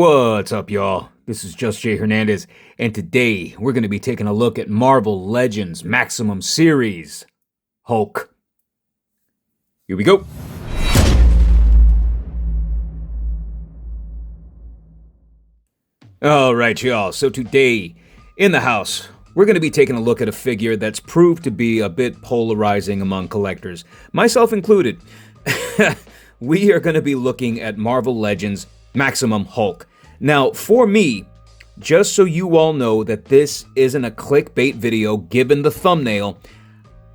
What's up, y'all? This is Just Jay Hernandez, and today we're going to be taking a look at Marvel Legends Maximum Series Hulk. Here we go. Alright, y'all, so today in the house, we're going to be taking a look at a figure that's proved to be a bit polarizing among collectors, myself included. We are going to be looking at Marvel Legends Maximum Hulk. Now, for me, just so you all know that this isn't a clickbait video given the thumbnail,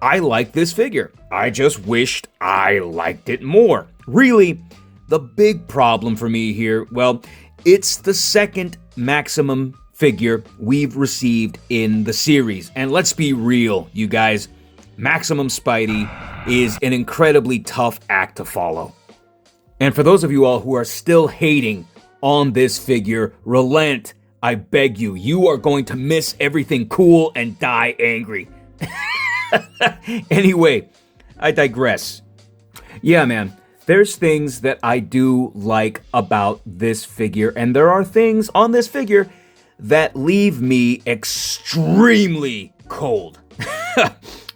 I like this figure. I just wished I liked it more. Really, the big problem for me here, well, it's the second Maximum figure we've received in the series. And let's be real, you guys, Maximum Spidey is an incredibly tough act to follow. And for those of you all who are still hating on this figure, relent, I beg you. You are going to miss everything cool and die angry. Anyway, I digress. Yeah, man, there's things that I do like about this figure, and there are things on this figure that leave me extremely cold.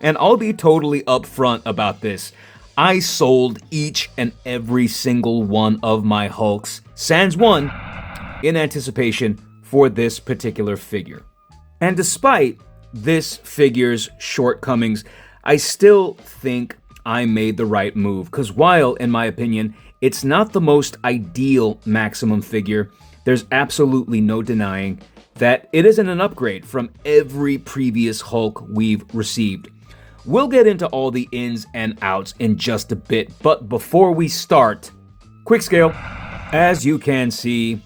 And I'll be totally upfront about this. I sold each and every single one of my Hulks, sans one, in anticipation for this particular figure. And despite this figure's shortcomings, I still think I made the right move, because while, in my opinion, it's not the most ideal Maximum figure, there's absolutely no denying that it isn't an upgrade from every previous Hulk we've received. We'll get into all the ins and outs in just a bit, but before we start, quick scale. As you can see,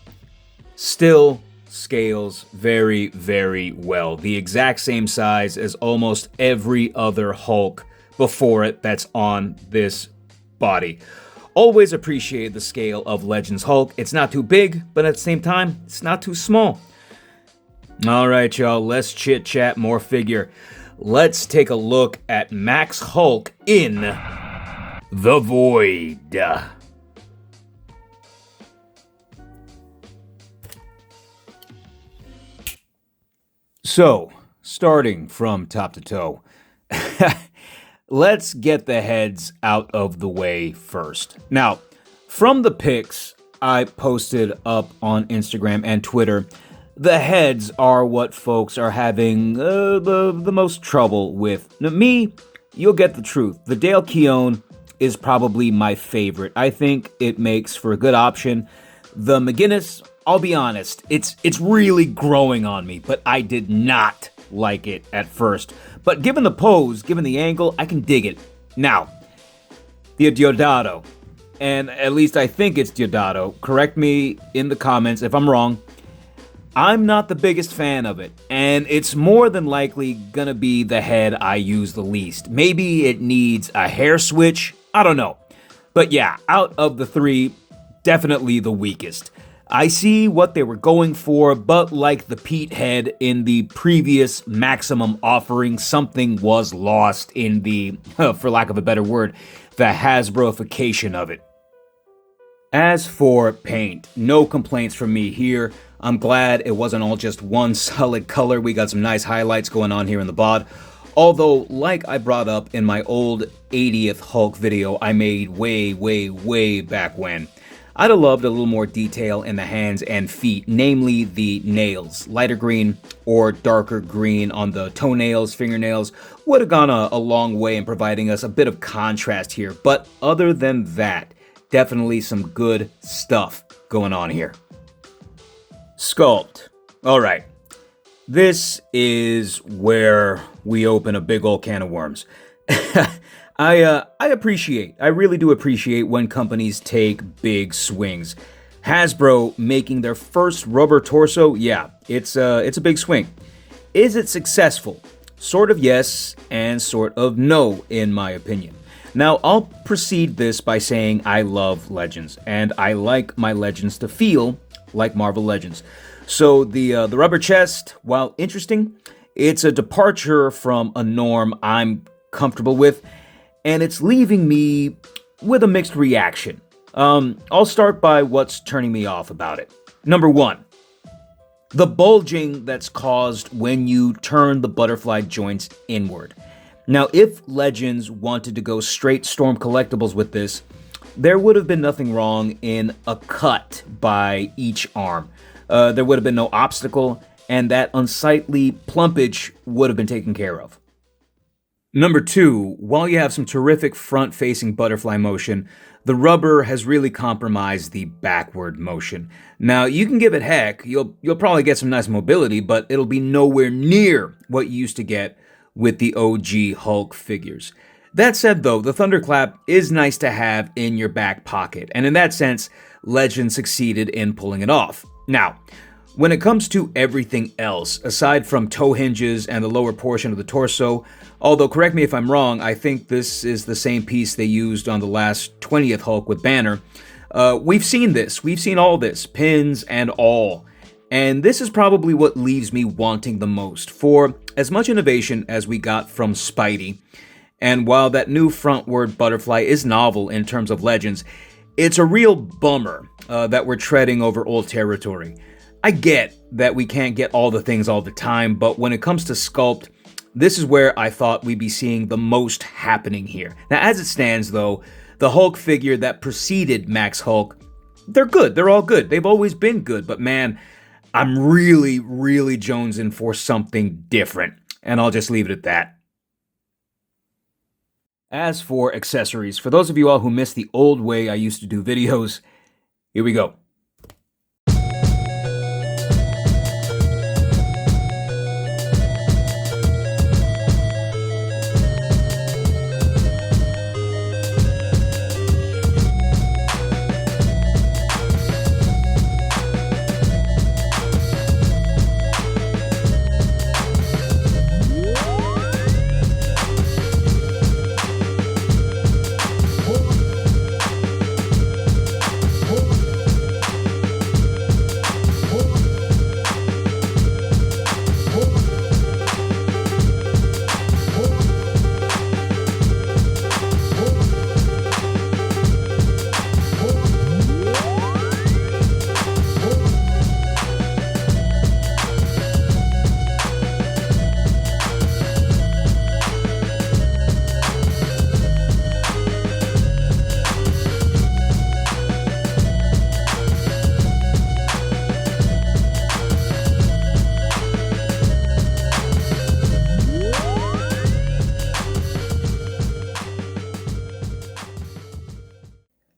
still scales very, very well. The exact same size as almost every other Hulk before it that's on this body. Always appreciate the scale of Legends Hulk. It's not too big, but at the same time, it's not too small. All right, y'all, let's chit-chat more figure. Let's take a look at Max Hulk in The Void. So, starting from top to toe, let's get the heads out of the way first. Now, from the pics I posted up on Instagram and Twitter, the heads are what folks are having the most trouble with. Now, me, you'll get the truth. The Dale Keown is probably my favorite. I think it makes for a good option. The McGinnis, I'll be honest, it's really growing on me, but I did not like it at first. But given the pose, given the angle, I can dig it. Now, the Deodato, and at least I think it's Deodato. Correct me in the comments if I'm wrong. I'm not the biggest fan of it, and it's more than likely gonna be the head I use the least. Maybe it needs a hair switch, I don't know. But yeah, out of the three, definitely the weakest. I see what they were going for, but like the Pete head in the previous Maximum offering, something was lost in the, for lack of a better word, the Hasbroification of it. As for paint, no complaints from me here. I'm glad it wasn't all just one solid color. We got some nice highlights going on here in the bod. Although, like I brought up in my old 80th Hulk video I made way back when, I'd have loved a little more detail in the hands and feet, namely the nails. Lighter green or darker green on the toenails, fingernails would have gone a long way in providing us a bit of contrast here. But other than that, definitely some good stuff going on here. Sculpt. All right. This is where we open a big old can of worms. I really do appreciate when companies take big swings. Hasbro making their first rubber torso, yeah, it's a big swing. Is it successful? Sort of yes, and sort of no, in my opinion. Now, I'll precede this by saying I love Legends, and I like my Legends to feel like Marvel Legends. So the rubber chest, while interesting, it's a departure from a norm I'm comfortable with, and it's leaving me with a mixed reaction. I'll start by what's turning me off about it. Number one, the bulging that's caused when you turn the butterfly joints inward. Now, if Legends wanted to go straight Storm Collectibles with this, there would have been nothing wrong in a cut by each arm. There would have been no obstacle, and that unsightly plumpage would have been taken care of. Number two, while you have some terrific front-facing butterfly motion, the rubber has really compromised the backward motion. Now, you can give it heck, you'll probably get some nice mobility, but it'll be nowhere near what you used to get with the OG Hulk figures. That said, though, the Thunderclap is nice to have in your back pocket, and in that sense, Legend succeeded in pulling it off. Now, when it comes to everything else, aside from toe hinges and the lower portion of the torso, although correct me if I'm wrong, I think this is the same piece they used on the last 20th Hulk with Banner, we've seen all this, pins and all. And this is probably what leaves me wanting the most. For as much innovation as we got from Spidey, and while that new frontward butterfly is novel in terms of Legends, it's a real bummer that we're treading over old territory. I get that we can't get all the things all the time, but when it comes to sculpt, this is where I thought we'd be seeing the most happening here. Now, as it stands, though, the Hulk figure that preceded Max Hulk, they're good. They're all good. They've always been good, but man, I'm really jonesing for something different, and I'll just leave it at that. As for accessories, for those of you all who miss the old way I used to do videos, here we go.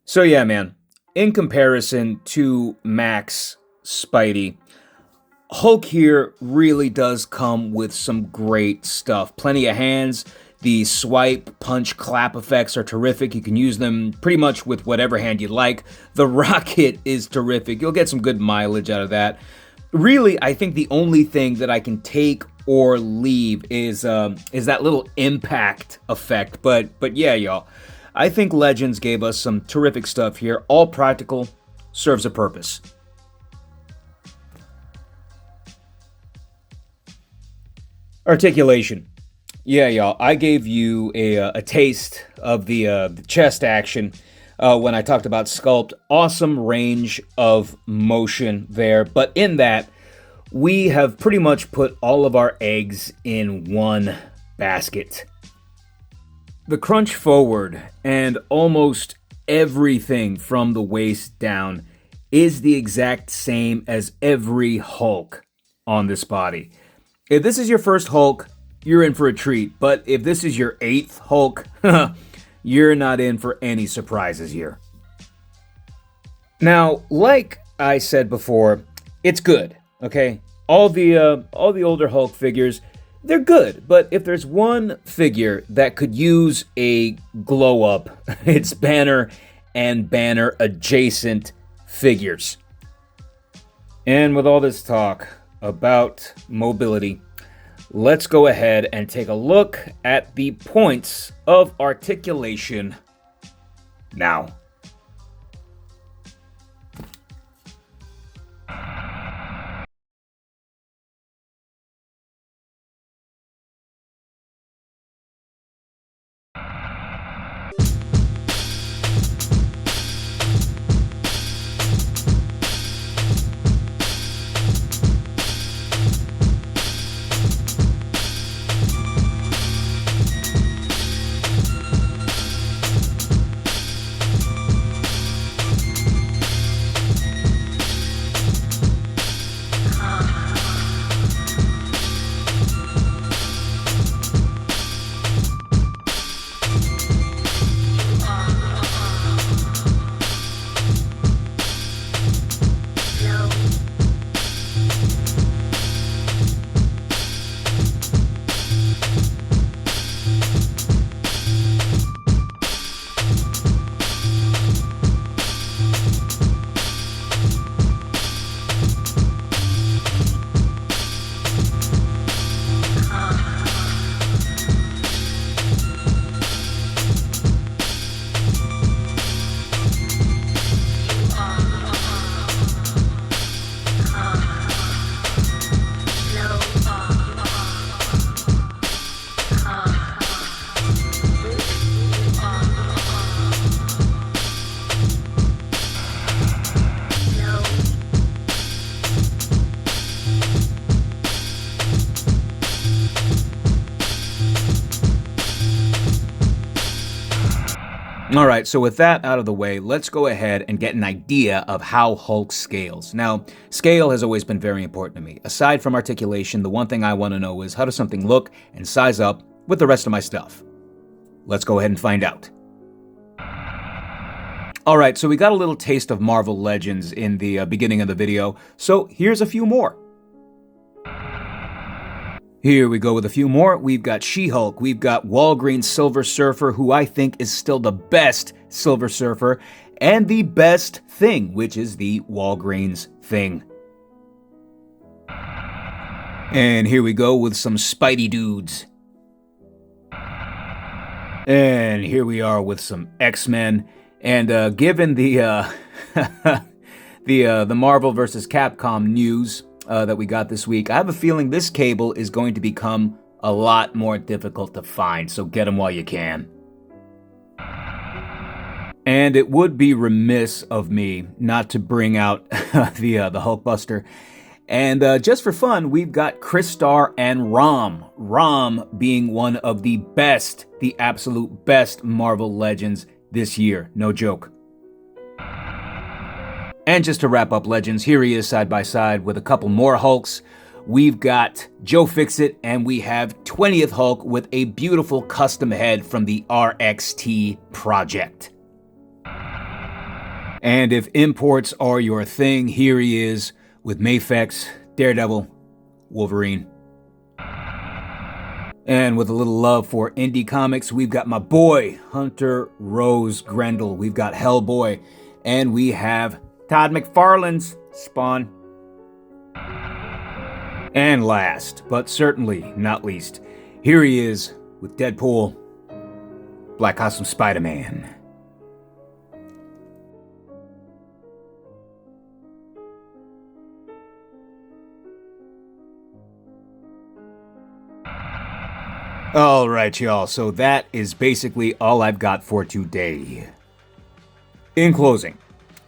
So yeah, man, in comparison to Max Spidey, Hulk here really does come with some great stuff. Plenty of hands. The swipe, punch, clap effects are terrific. You can use them pretty much with whatever hand you like. The rocket is terrific. You'll get some good mileage out of that. Really, I think the only thing that I can take or leave is that little impact effect. But yeah, y'all, I think Legends gave us some terrific stuff here. All practical, serves a purpose. Articulation. Yeah, y'all, I gave you a taste of the chest action when I talked about sculpt. Awesome range of motion there, but in that, we have pretty much put all of our eggs in one basket. The crunch forward and almost everything from the waist down is the exact same as every Hulk on this body. If this is your first Hulk, you're in for a treat, but if this is your 8th Hulk, you're not in for any surprises here. Now, like I said before, it's good, okay? All the older Hulk figures, they're good, but if there's one figure that could use a glow up, it's Banner and Banner adjacent figures. And with all this talk about mobility, let's go ahead and take a look at the points of articulation now. All right, so with that out of the way, let's go ahead and get an idea of how Hulk scales. Now, scale has always been very important to me. Aside from articulation, the one thing I want to know is how does something look and size up with the rest of my stuff? Let's go ahead and find out. All right, so we got a little taste of Marvel Legends in the beginning of the video, so here's a few more. Here we go with a few more. We've got She-Hulk, we've got Walgreens Silver Surfer, who I think is still the best Silver Surfer, and the best thing, which is the Walgreens thing. And here we go with some Spidey dudes. And here we are with some X-Men. And given the the Marvel vs. Capcom news that we got this week, I have a feeling this cable is going to become a lot more difficult to find, so get them while you can. And it would be remiss of me not to bring out the Hulkbuster. And just for fun, we've got Crystar and Rom. Rom being one of the best, the absolute best Marvel Legends this year. No joke. And just to wrap up Legends, here he is side by side with a couple more Hulks. We've got Joe Fixit, and we have 20th Hulk with a beautiful custom head from the RXT project. And if imports are your thing, here he is with Mafex, Daredevil, Wolverine. And with a little love for indie comics, we've got my boy, Hunter Rose Grendel. We've got Hellboy, and we have Todd McFarlane's Spawn. And last, but certainly not least, here he is with Deadpool, Black Costume Spider-Man. All right, y'all, so that is basically all I've got for today. In closing,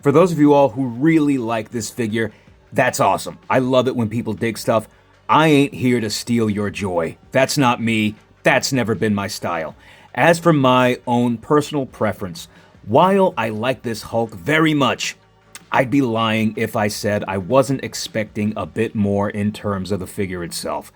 for those of you all who really like this figure, that's awesome. I love it when people dig stuff. I ain't here to steal your joy. That's not me. That's never been my style. As for my own personal preference, while I like this Hulk very much, I'd be lying if I said I wasn't expecting a bit more in terms of the figure itself.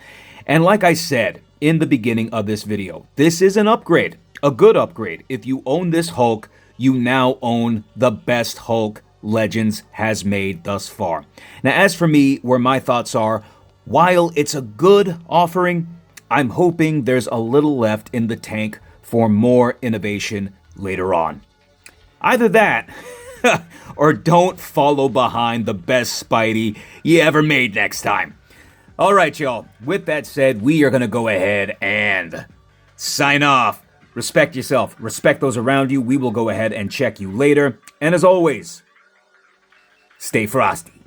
And like I said in the beginning of this video, this is an upgrade, a good upgrade. If you own this Hulk, you now own the best Hulk Legends has made thus far. Now, as for me, where my thoughts are, while it's a good offering, I'm hoping there's a little left in the tank for more innovation later on. Either that, or don't follow behind the best Spidey you ever made next time. All right, y'all. With that said, we are going to go ahead and sign off. Respect yourself. Respect those around you. We will go ahead and check you later. And as always, stay frosty.